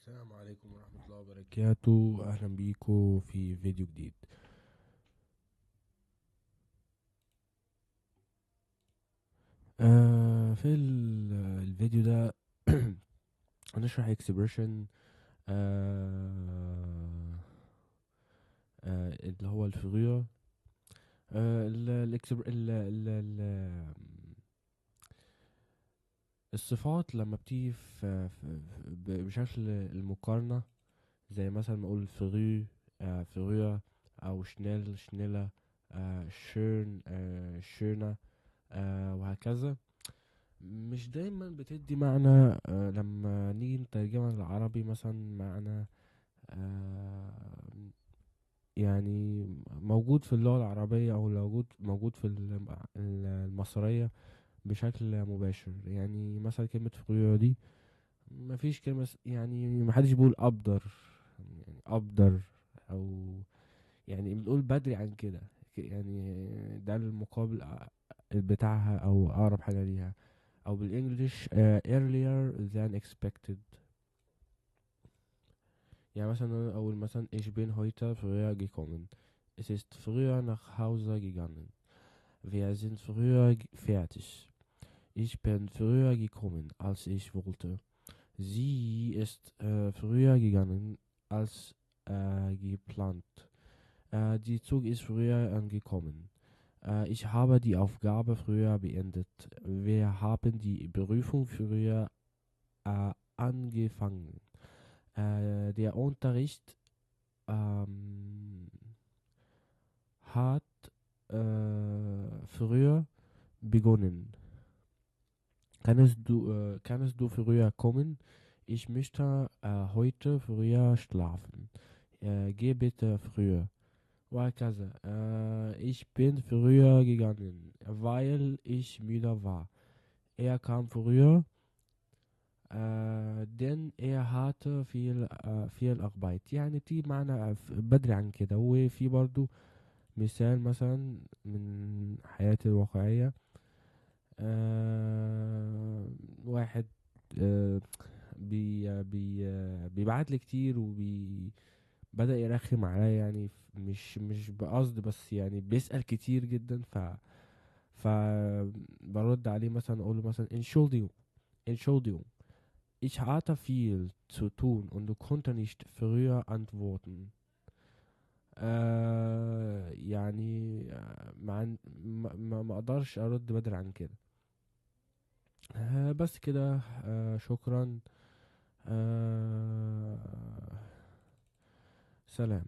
السلام عليكم ورحمة الله وبركاته. أهلا بيكم في فيديو جديد. في الفيديو ده هنشرح expression آه اللي هو الفغيرة. الصفات لما بتيجي بشكل المقارنة، زي مثلا ما اقول فغي، فغيرة، او شنيلة، شيرن، شيرنا، وهكذا. مش دايما بتدي معنى. لما نيجي نترجمها للعربي مثلا معنى آه يعني موجود في اللغة العربية، أو موجود في المصرية بشكل مباشر. يعني مثلا كلمة فقيرة دي مفيش كلمة يعني محدش بيقول أبدر، يعني أبدر، أو يعني بنقول بدري عن كده. يعني ده المقابل بتاعها أو أقرب حاجة ليها. او بالانجلش earlier than expected. يعني مثلا اول مثلا ich bin heute früher gekommen. Es ist früher nach Hause gegangen. Wir sind früher fertig. Ich bin früher gekommen, als ich wollte. Sie ist früher gegangen als geplant. Die Zug ist früher angekommen. Ich habe die Aufgabe früher beendet. Wir haben die Berufung früher angefangen. Der Unterricht ähm, hat früher begonnen. Kannst du früher kommen? Ich möchte heute früher schlafen. Geh bitte früher. وهكذا. Ich bin früher gegangen, weil ich müde war. Er kam früher, denn er hatte viel Arbeit. يعني بتيجي معنا بدري عن كده. وفي برضو مثال مثلا من حياتي الواقعية. واحد آه بيبعت لي كتير بدأ يرخم عليا، يعني مش بقصد، بس يعني بيسأل كتير جدا. ف برد عليه مثلا اقول له مثلا Entschuldigung, ich hatte viel zu tun und konnte nicht früher antworten. يعني ما اقدرش ارد بدري عن كده. بس كده. شكرا. سلام.